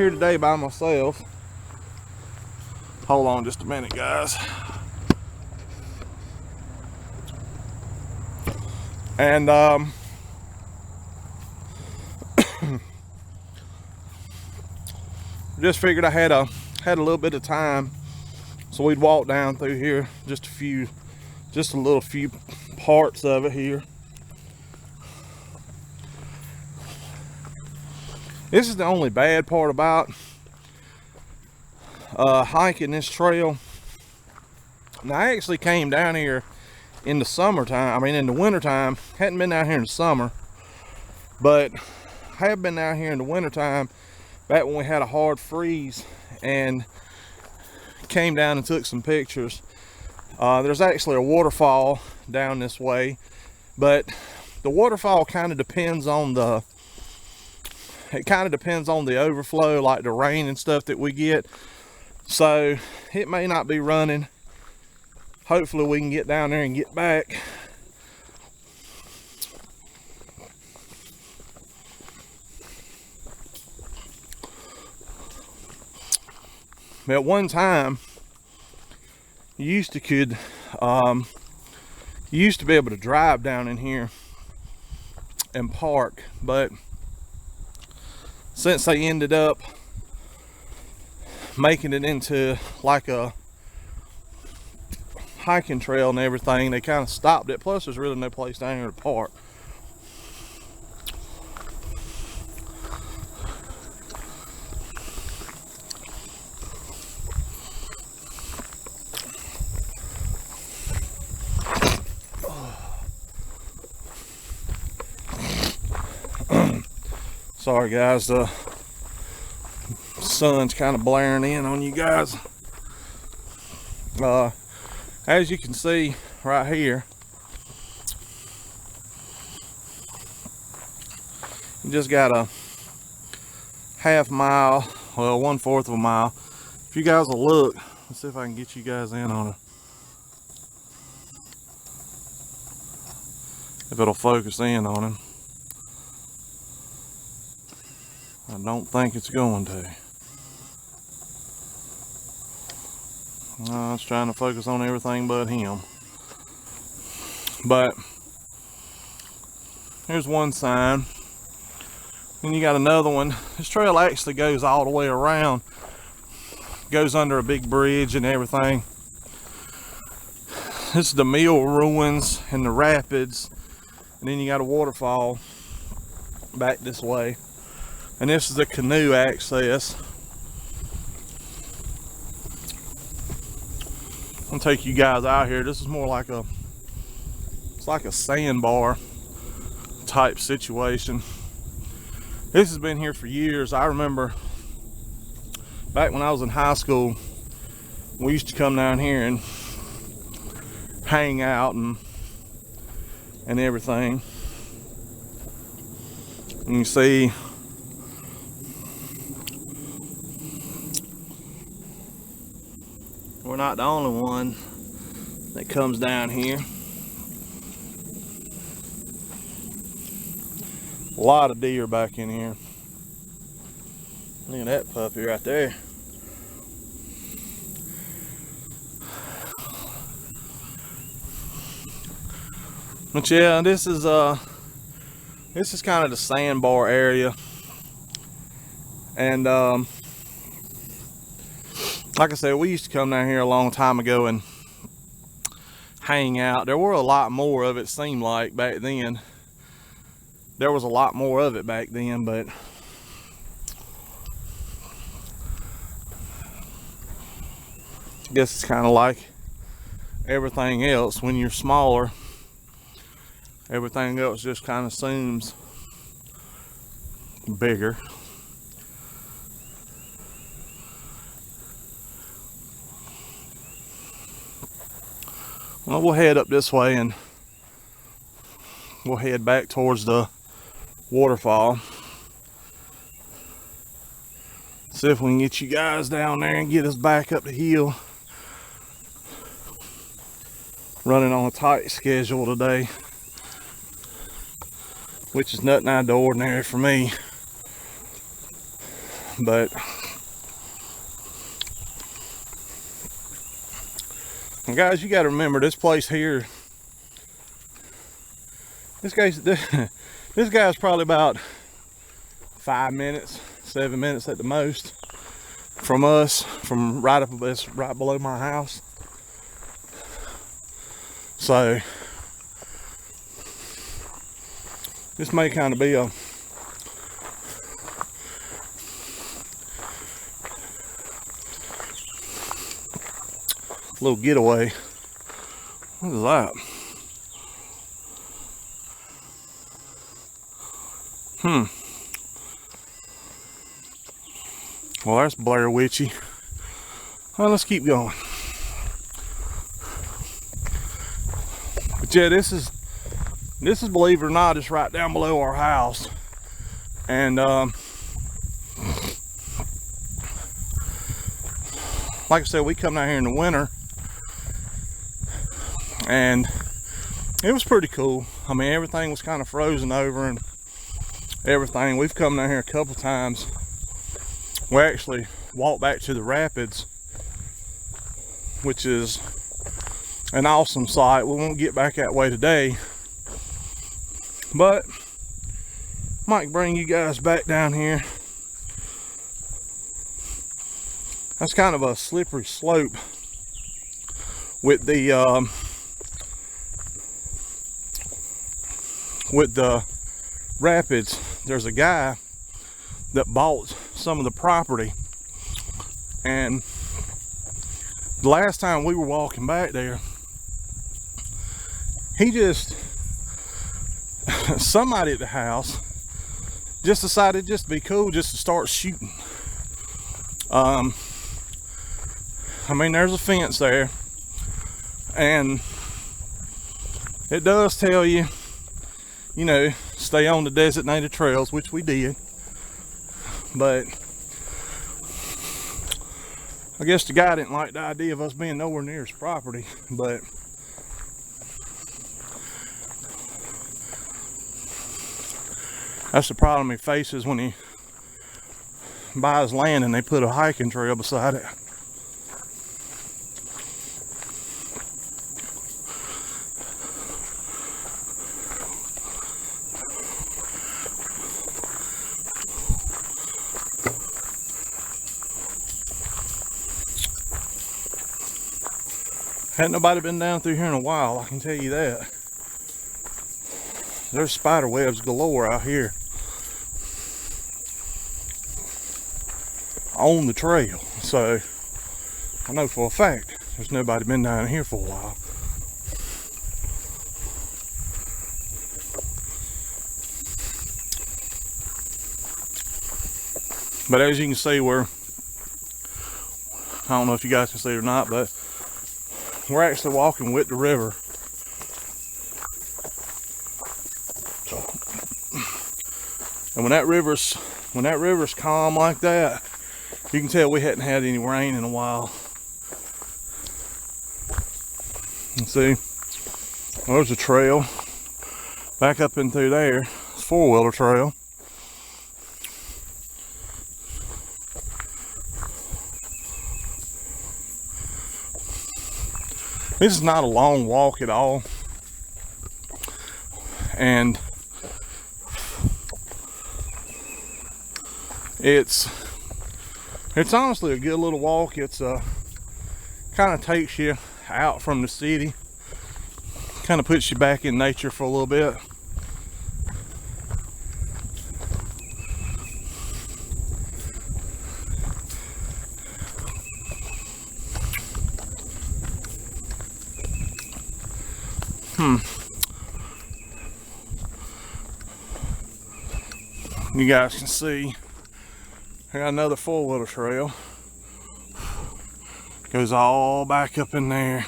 here today by myself. Hold on just a minute, guys. And just figured I had a little bit of time, so we'd walk down through here, just a little few parts of it here. This is the only bad part about hiking this trail. Now, I actually came down here in the summertime, in the wintertime. Hadn't been down here in the summer, but have been down here in the wintertime, back when we had a hard freeze, and came down and took some pictures. There's actually a waterfall down this way, but the waterfall kind of depends on the overflow, like the rain and stuff that we get. So it may not be running. Hopefully we can get down there and get back. At one time, you used to be able to drive down in here and park, but since they ended up making it into like a hiking trail and everything, they kind of stopped it. Plus, there's really no place down here to park. Sorry guys, the sun's kind of blaring in on you guys. As you can see right here, you just got a half mile, well, 1/4 of a mile. If you guys will look, let's see if I can get you guys in on it. If it'll focus in on him. I don't think it's going to. It's trying to focus on everything but him. But here's one sign. Then you got another one. This trail actually goes all the way around. Goes under a big bridge and everything. This is the mill ruins and the rapids. And then you got a waterfall back this way. And this is the canoe access. I'll take you guys out here. This is more like it's like a sandbar type situation. This has been here for years. I remember back when I was in high school, we used to come down here and hang out and everything. And you see, we're not the only one that comes down here. A lot of deer back in here. Look at that puppy right there. But yeah, this is kind of the sandbar area. And like I said, we used to come down here a long time ago and hang out. There were a lot more of it, seemed like, back then. There was a lot more of it back then, but I guess it's kind of like everything else. When you're smaller, everything else just kind of seems bigger. Well, we'll head up this way and we'll head back towards the waterfall. See if we can get you guys down there and get us back up the hill. Running on a tight schedule today, which is nothing out of the ordinary for me. But And guys, you got to remember this place here. This guy's probably about 5 minutes, 7 minutes at the most from us, from right up this, right below my house. So this may kind of be a little getaway. What is that? Well, that's Blair Witchy. Well, let's keep going. But yeah, this is believe it or not, it's right down below our house. And like I said, we come down here in the winter, and it was pretty cool. I mean, everything was kind of frozen over and everything. We've come down here a couple times. We actually walked back to the rapids, which is an awesome sight. We won't get back that way today, but might bring you guys back down here. That's kind of a slippery slope with the rapids. There's a guy that bought some of the property, and the last time we were walking back there, he just somebody at the house just decided just to be cool, just to start shooting. I mean, there's a fence there, and it does tell you, you know, stay on the designated trails, which we did. But I guess the guy didn't like the idea of us being nowhere near his property. But that's the problem he faces when he buys land and they put a hiking trail beside it. Hadn't nobody been down through here in a while, I can tell you that. There's spider webs galore out here on the trail, so I know for a fact there's nobody been down here for a while. But as you can see, I don't know if you guys can see it or not, but we're actually walking with the river. And when that river's calm like that, you can tell we hadn't had any rain in a while. And see, there's a trail back up in through there. It's a four-wheeler trail. This is not a long walk at all, and it's honestly a good little walk. It's kind of takes you out from the city, kind of puts you back in nature for a little bit. You guys can see I got another four-wheeler trail. Goes all back up in there,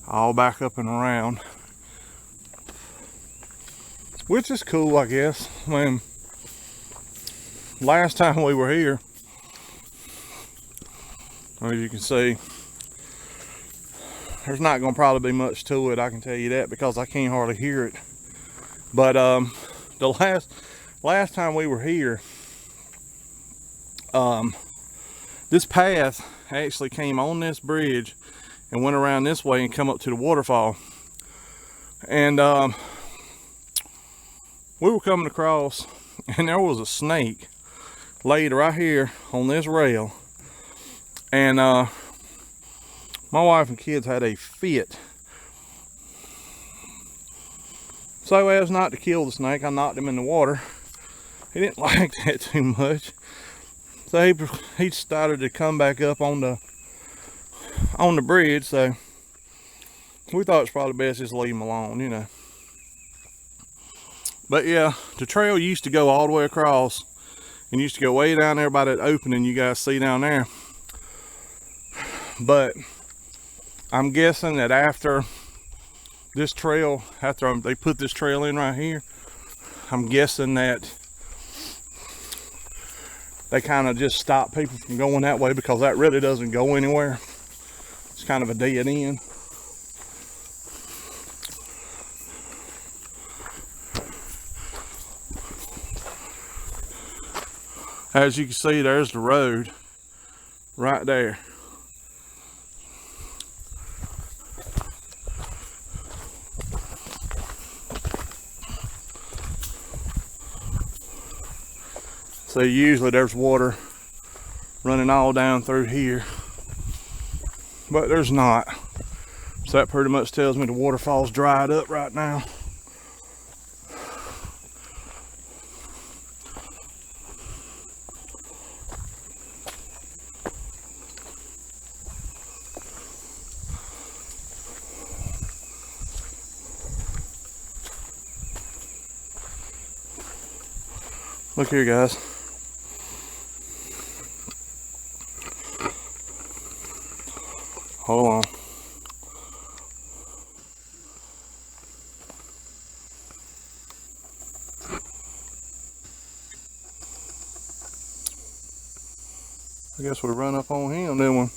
all back up and around, which is cool, I guess. I mean, last time we were here, as you can see, there's not going to probably be much to it, I can tell you that, because I can't hardly hear it. But the last time we were here, this path actually came on this bridge and went around this way and come up to the waterfall. And we were coming across, and there was a snake laid right here on this rail. And my wife and kids had a fit. So as not to kill the snake, I knocked him in the water. He didn't like that too much. So he started to come back up on the bridge. So we thought it's probably best just leave him alone, you know. But yeah, the trail used to go all the way across and used to go way down there by that opening you guys see down there. But I'm guessing that after this trail, after they put this trail in right here, I'm guessing that they kind of just stop people from going that way, because that really doesn't go anywhere. It's kind of a dead end. As you can see, there's the road right there. So usually there's water running all down through here, but there's not. So that pretty much tells me the waterfall's dried up right now. Look here, guys. Hold on. I guess we run up on him, didn't we?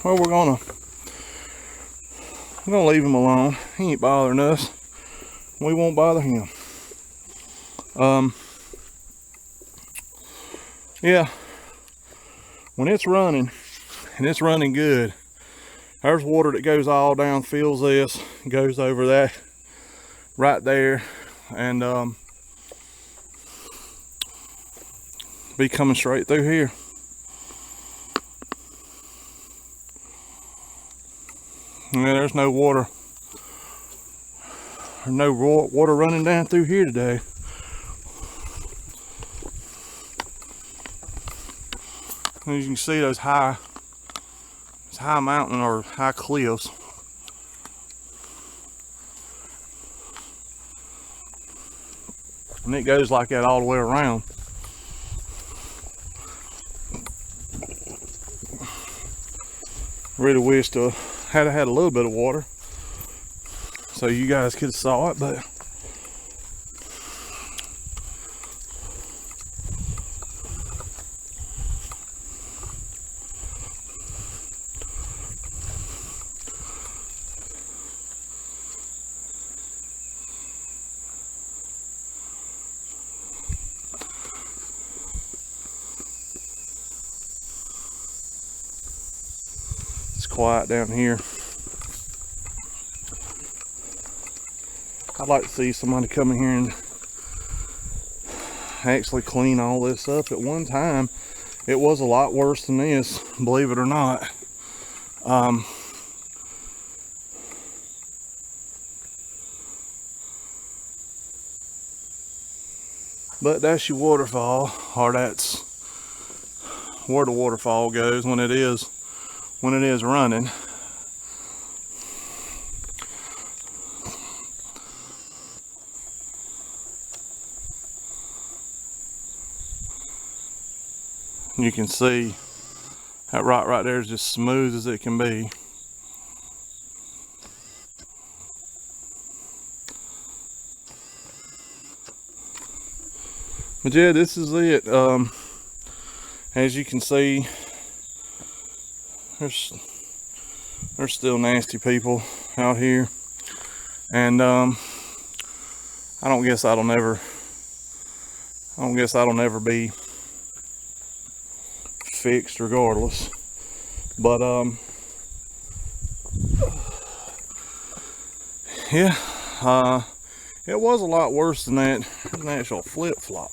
Well, we're gonna leave him alone. He ain't bothering us. We won't bother him. Yeah, when it's running, and it's running good, there's water that goes all down, fills this, goes over that right there, and be coming straight through here. Yeah, there's no water. There's no water running down through here today. As you can see, those high mountain or high cliffs. And it goes like that all the way around. Really wish to had a little bit of water so you guys could have saw it, but it's quiet down here. I'd like to see somebody come in here and actually clean all this up. At one time, it was a lot worse than this, believe it or not. But that's your waterfall, or that's where the waterfall goes when it is running. You can see that rock right there is just smooth as it can be. But yeah, this is it. As you can see, there's still nasty people out here, and I don't guess that'll never be fixed regardless. But yeah, it was a lot worse than that. There's an actual flip-flop.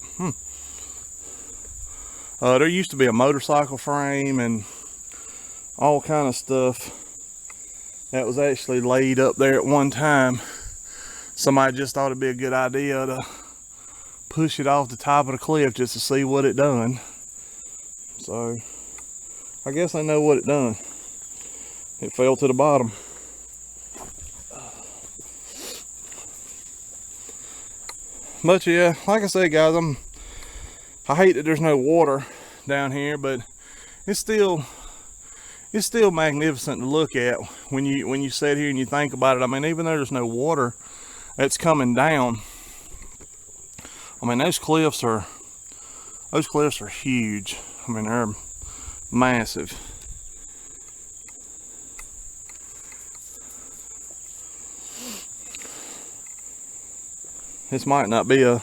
There used to be a motorcycle frame and all kind of stuff that was actually laid up there at one time. Somebody just thought it'd be a good idea to push it off the top of the cliff just to see what it done. So I guess I know what it done. It fell to the bottom. But yeah, like I said, guys, I hate that there's no water down here, but it's still magnificent to look at when you sit here and you think about it. I mean, even though there's no water that's coming down, I mean, those cliffs are huge. I mean, they're massive. This might not be a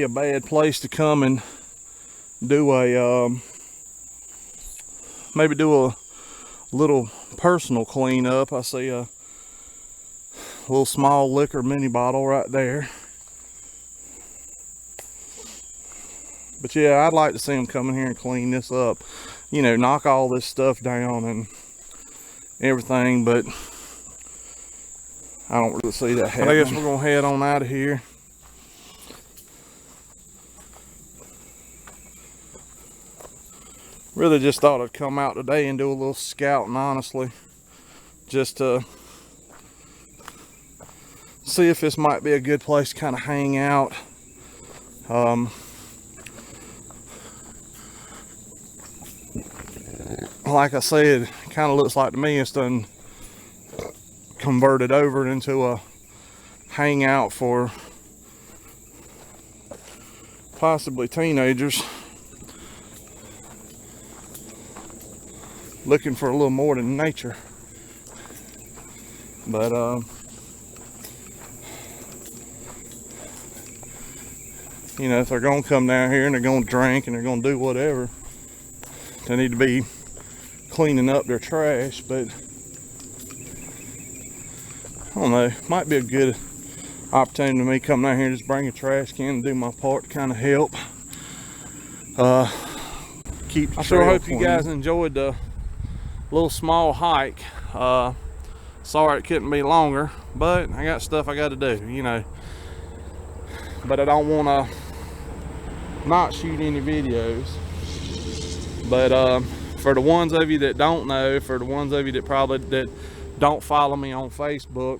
bad place to come and do a maybe do a little personal cleanup. I see a little small liquor mini bottle right there. But yeah, I'd like to see them come in here and clean this up. You know, knock all this stuff down and everything, but I don't really see that happening. I guess we're gonna head on out of here. Really just thought I'd come out today and do a little scouting, honestly. Just to see if this might be a good place to kind of hang out. Like I said, it kind of looks like to me it's done converted over into a hangout for possibly teenagers looking for a little more than nature. But you know, if they're gonna come down here and they're gonna drink and they're gonna do whatever, they need to be cleaning up their trash. But I don't know, might be a good opportunity to me come down here and just bring a trash can and do my part to kind of help keep the I sure hope clean. You guys enjoyed the little small hike. Sorry it couldn't be longer, but I got stuff I got to do, you know. But I don't want to not shoot any videos. But for the ones of you that don't know, for the ones of you that don't follow me on Facebook,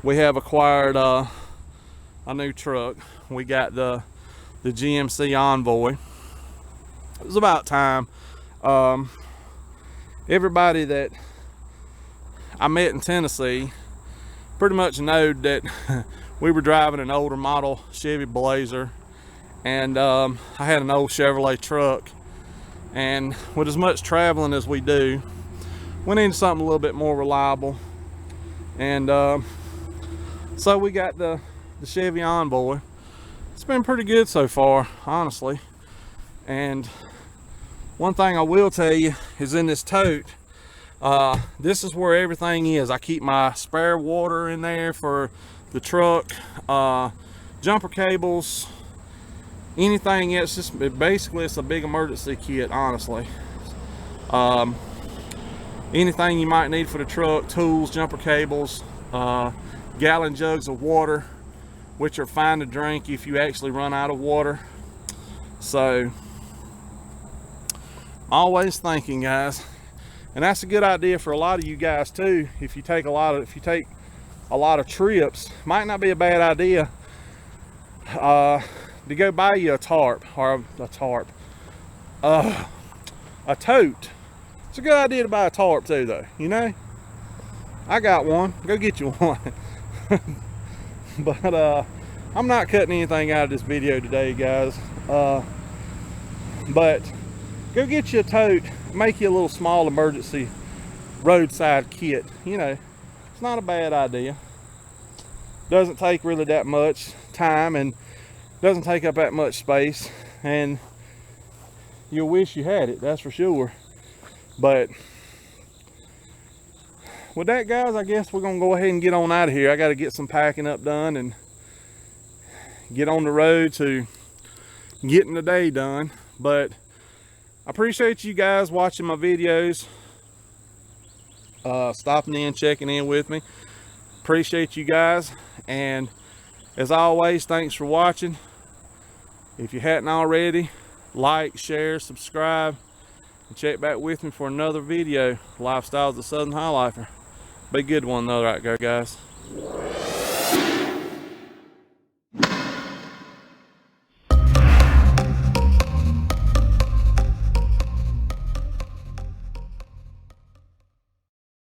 we have acquired a new truck. We got the GMC Envoy. It was about time. Everybody that I met in Tennessee pretty much knowed that we were driving an older model Chevy Blazer, and I had an old Chevrolet truck. And with as much traveling as we do, we needed something a little bit more reliable. And so we got the Chevy Envoy. It's been pretty good so far, honestly. And one thing I will tell you is in this tote, this is where everything is. I keep my spare water in there for the truck, jumper cables, anything else. Just basically it's a big emergency kit, honestly. Anything you might need for the truck, tools, jumper cables, gallon jugs of water, which are fine to drink if you actually run out of water. So always thinking, guys. And that's a good idea for a lot of you guys too. If you take a lot of trips, might not be a bad idea to go buy you a tarp, or a tote. It's a good idea to buy a tarp too, though. You know, I got one. Go get you one. But I'm not cutting anything out of this video today, guys. But go get you a tote. Make you a little small emergency roadside kit. You know, it's not a bad idea. doesn't take really that much time and doesn't take up that much space, and you'll wish you had it, that's for sure. But with that, guys, I guess we're gonna go ahead and get on out of here. I got to get some packing up done and get on the road to getting the day done. But I appreciate you guys watching my videos, stopping in, checking in with me. Appreciate you guys, and as always, thanks for watching. If you hadn't already, like, share, subscribe, and check back with me for another video. Lifestyles of Southern HighLifer. Be a good one though right there, guys.